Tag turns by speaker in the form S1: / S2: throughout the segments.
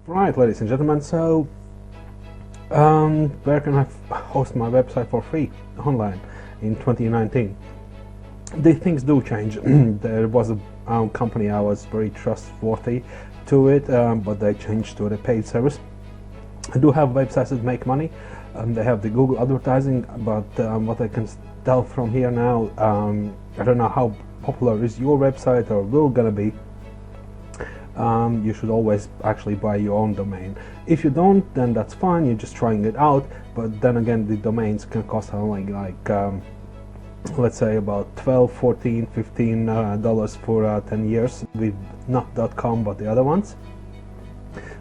S1: Right, ladies and gentlemen, so where can I host my website for free online in 2019? These things do change. There was a company I was very trustworthy to it, but they changed to the paid service. I do have websites that make money. They have the Google advertising, but what I can tell from here now, I don't know how popular is your website or will gonna be. You should always actually buy your own domain. If you don't, then that's fine, you're just trying it out, but then again the domains can cost only like let's say about $12, $14, $15 for 10 years with not .com but the other ones.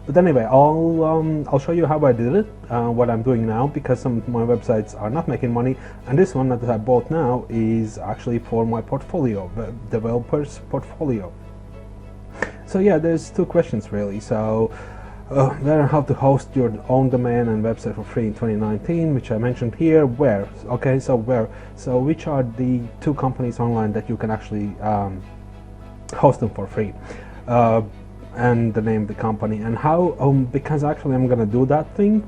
S1: But anyway, I'll show you how I did it, what I'm doing now, because some of my websites are not making money, and this one that I bought now is actually for my portfolio, the developer's portfolio. So yeah, there's two questions really. So where and how to host your own domain and website for free in 2019, which I mentioned here. Where? Okay, so where? So which are the two companies online that you can actually host them for free? And the name of the company and how, because actually I'm gonna do that thing,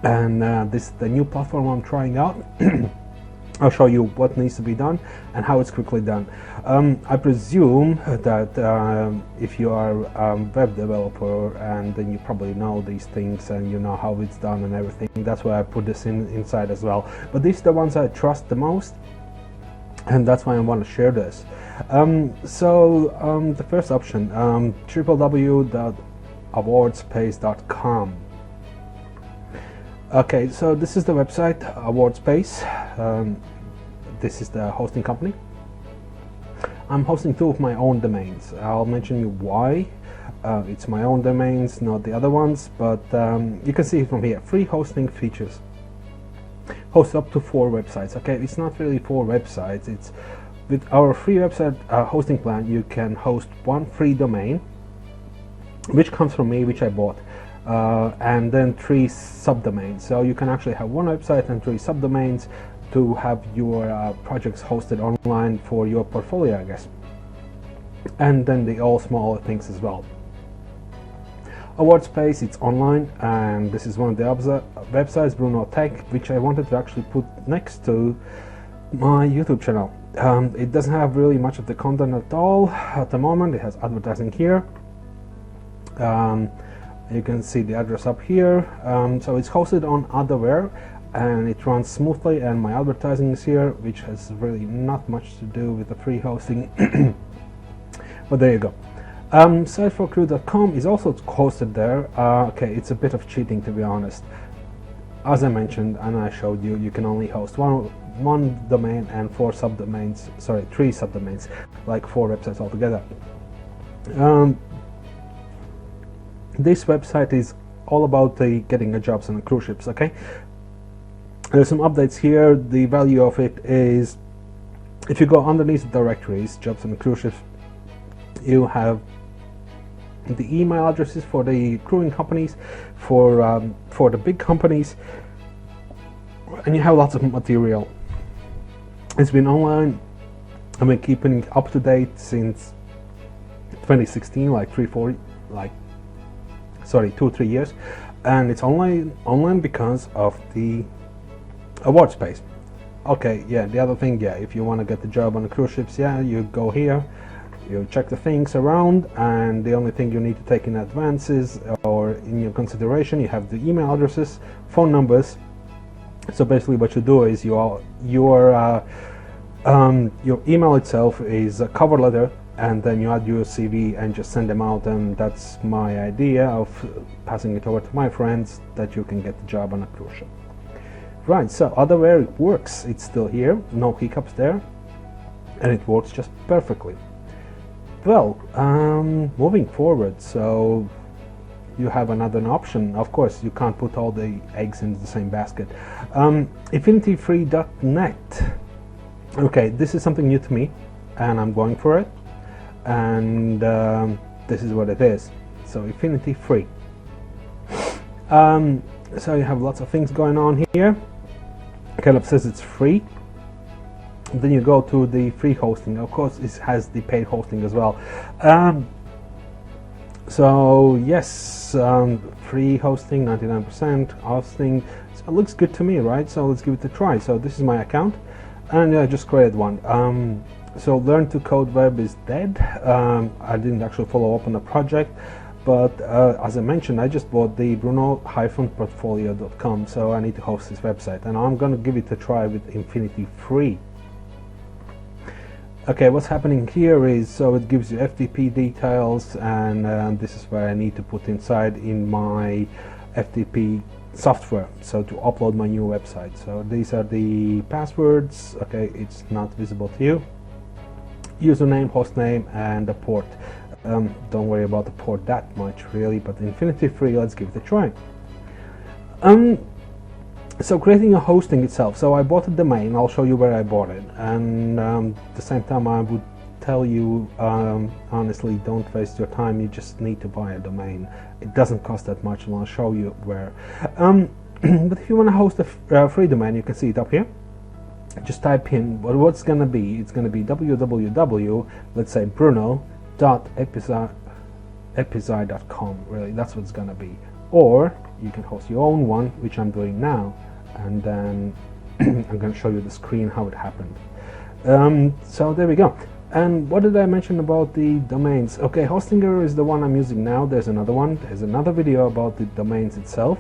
S1: and this is the new platform I'm trying out. I'll show you what needs to be done and how it's quickly done. I presume that if you are a web developer, and then you probably know these things and you know how it's done and everything. That's why I put this inside as well. But these are the ones I trust the most, and that's why I want to share this. The first option, www.awardspace.com. Okay, so this is the website, Awardspace. This is the hosting company. I'm hosting two of my own domains. I'll mention you why. It's my own domains, not the other ones, but you can see it from here. Free hosting features. Host up to 4 websites. Okay, it's not really 4 websites. It's with our free website hosting plan, you can host one free domain, which comes from me, which I bought. And then 3 subdomains. So you can actually have one website and 3 subdomains to have your projects hosted online for your portfolio, I guess. And then the all smaller things as well. Awardspace, it's online, and this is one of the websites, Bruno-Tech, which I wanted to actually put next to my YouTube channel. It doesn't have really much of the content at all at the moment. It has advertising here. You can see the address up here. So it's hosted on Otherware and it runs smoothly, and my advertising is here, which has really not much to do with the free hosting. But there you go. Siteforcrew.com is also hosted there. Okay, it's a bit of cheating, to be honest. As I mentioned and I showed you, you can only host one domain and 3 subdomains, like 4 websites altogether. This website is all about the getting a jobs on the cruise ships. Okay, there's some updates here. The value of it is, if you go underneath the directories, jobs on the cruise ships, you have the email addresses for the crewing companies, for the big companies, and you have lots of material. It's been online. I've been keeping it up to date since 2016, like 2 or 3 years, and it's online because of the Awardspace. Okay, yeah, the other thing, yeah, if you want to get the job on the cruise ships, yeah, you go here, you check the things around, and the only thing you need to take in advance is, or in your consideration, you have the email addresses, phone numbers. So basically what you do is your email itself is a cover letter, and then you add your CV and just send them out, and that's my idea of passing it over to my friends, that you can get the job on a cruise ship. Right, so Otherware, it works. It's still here, no hiccups there, and it works just perfectly. Well, moving forward, so you have another option. Of course, you can't put all the eggs in the same basket. InfinityFree.net. Okay, this is something new to me, and I'm going for it. And this is what it is. So Infinity Free. So you have lots of things going on here. It kind of says it's free. Then you go to the free hosting. Of course, it has the paid hosting as well. So yes, free hosting, 99% hosting. So it looks good to me, right? So let's give it a try. So this is my account, and I just created one. So learn to code web is dead. I didn't actually follow up on the project, but as I mentioned, I just bought the Bruno-Portfolio.com, so I need to host this website, and I'm going to give it a try with Infinity Free. Okay, what's happening here is, so it gives you FTP details, and this is where I need to put inside in my FTP software, so to upload my new website. So these are the passwords. Okay, it's not visible to you. Username, hostname, and the port. Don't worry about the port that much really, but Infinity Free, let's give it a try. So creating a hosting itself, so I bought a domain. I'll show you where I bought it, and at the same time I would tell you honestly, don't waste your time. You just need to buy a domain. It doesn't cost that much, and I'll show you where. But if you want to host a free domain, you can see it up here. Just type in what's going to be. It's going to be www, let's say bruno.epici.com. Really, that's what it's going to be. Or you can host your own one, which I'm doing now, and then I'm going to show you the screen how it happened. So there we go. And what did I mention about the domains? Okay, Hostinger is the one I'm using now. There's another one. There's another video about the domains itself.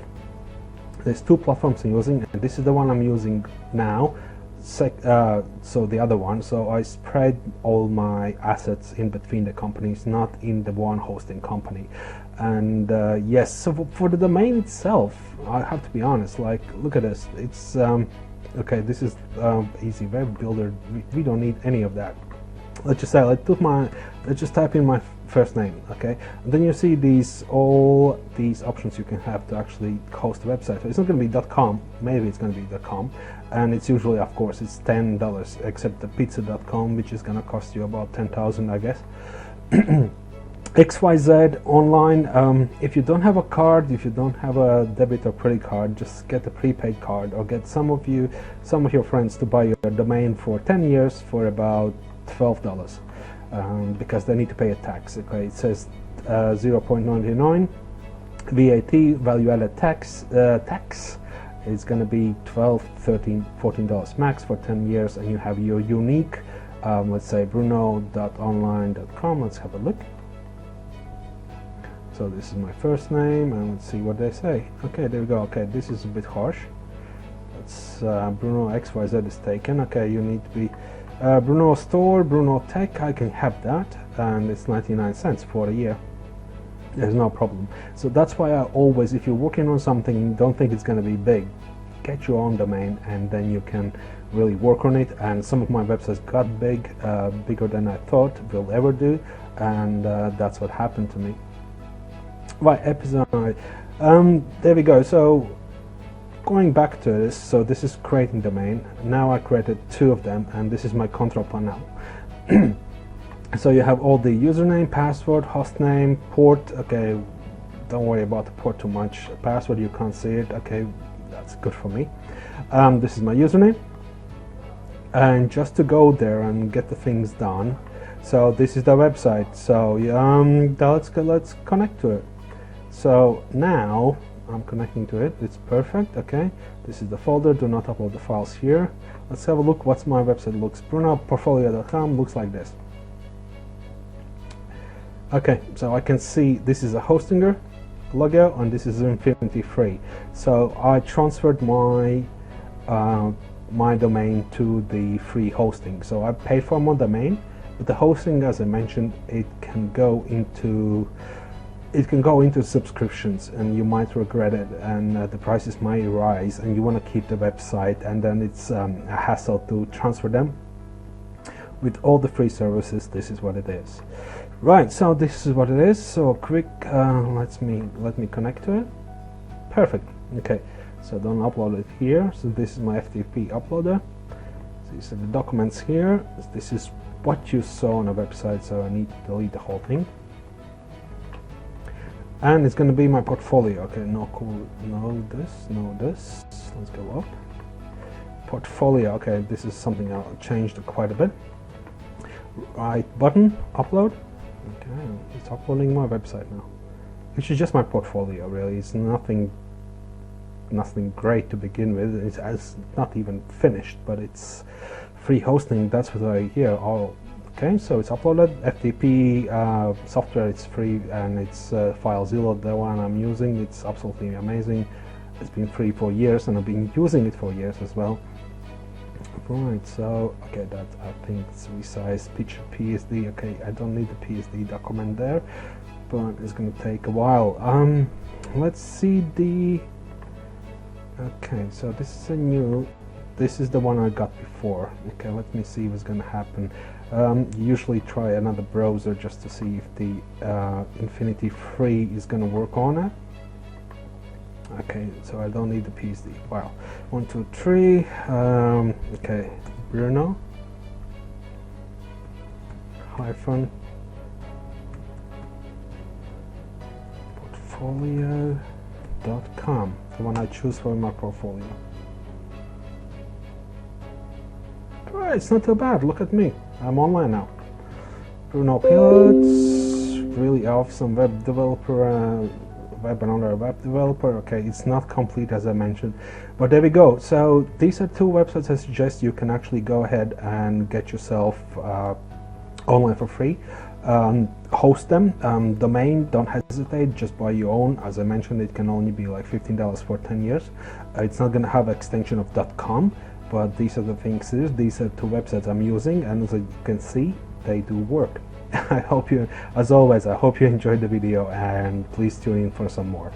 S1: There's two platforms I'm using, and this is the one I'm using now. So the other one, so I spread all my assets in between the companies, not in the one hosting company. And yes, so for the domain itself, I have to be honest, like, look at this. It's okay, this is easy web builder. We don't need any of that. Let's just say, let's just type in my first name, okay, and then you see all these options you can have to actually host a website. So it's not going to be .com, maybe it's going to be .com, and it's usually, of course, it's $10, except the pizza.com, which is going to cost you about 10,000, I guess. XYZ online. If you don't have a card, if you don't have a debit or credit card, just get a prepaid card, or get some of your friends to buy your domain for 10 years for about $12, because they need to pay a tax. Okay, it says 0.99 VAT, value-added tax. Is going to be $12, $13, $14 max for 10 years, and you have your unique, let's say bruno.online.com. Let's have a look. So this is my first name, and let's see what they say. Okay, there we go. Okay, this is a bit harsh. It's Bruno XYZ is taken. Okay, you need to be Bruno Store, Bruno-Tech. I can have that, and it's 99 cents for a year. There's no problem. So that's why I always, if you're working on something and you don't think it's going to be big, get your own domain, and then you can really work on it. And some of my websites got big, bigger than I thought will ever do, and that's what happened to me. Right, episode. There we go. So going back to this, so this is creating domain. Now I created two of them, and this is my control panel. So you have all the username, password, hostname, port. Okay, don't worry about the port too much. Password, you can't see it. Okay, that's good for me. This is my username, and just to go there and get the things done. So this is the website. So let's connect to it. So now I'm connecting to it. It's perfect. Okay, this is the folder. Do not upload the files here. Let's have a look. What's my website looks. Bruno-Portfolio.com looks like this. Okay, so I can see this is a Hostinger logo, and this is Infinity Free. So I transferred my my domain to the free hosting. So I paid for my domain, but the hosting, as I mentioned, it can go into subscriptions, and you might regret it, and the prices might rise, and you want to keep the website, and then it's a hassle to transfer them. With all the free services, this is what it is. Right, so this is what it is. So quick, let me connect to it. Perfect. Okay, so don't upload it here. So this is my FTP uploader. So these are the documents here. This is what you saw on a website, so I need to delete the whole thing. And it's going to be my portfolio. Okay, no this. Let's go up. Portfolio. Okay, this is something I'll change quite a bit. Right button, upload. Okay, it's uploading my website now. which is just my portfolio. Really, it's nothing great to begin with. It's not even finished, but it's free hosting. That's what I hear. All okay, so it's uploaded. FTP software, it's free, and it's FileZilla, the one I'm using. It's absolutely amazing. It's been free for years, and I've been using it for years as well. Right, so okay, that I think it's resized picture PSD. Okay, I don't need the PSD document there, but it's going to take a while. Let's see the. Okay, so this is a new. This is the one I got before. Okay, let me see what's going to happen. Usually try another browser just to see if the Infinity Free is going to work on it. Okay, so I don't need the PSD. Wow. 1, 2, 3. Okay, Bruno hyphen portfolio.com, the one I choose for my portfolio. Alright, it's not too bad. Look at me. I'm online now. Bruno Pilots, really awesome web developer. Web and other web developer. Okay, it's not complete as I mentioned, but there we go. So these are two websites I suggest you can actually go ahead and get yourself online for free. Host them. Domain, don't hesitate, just buy your own. As I mentioned, it can only be like $15 for 10 years. It's not going to have an extension of .com, but these are the things. These are two websites I'm using, and as you can see, they do work. I hope you, as always, I hope you enjoyed the video, and please tune in for some more.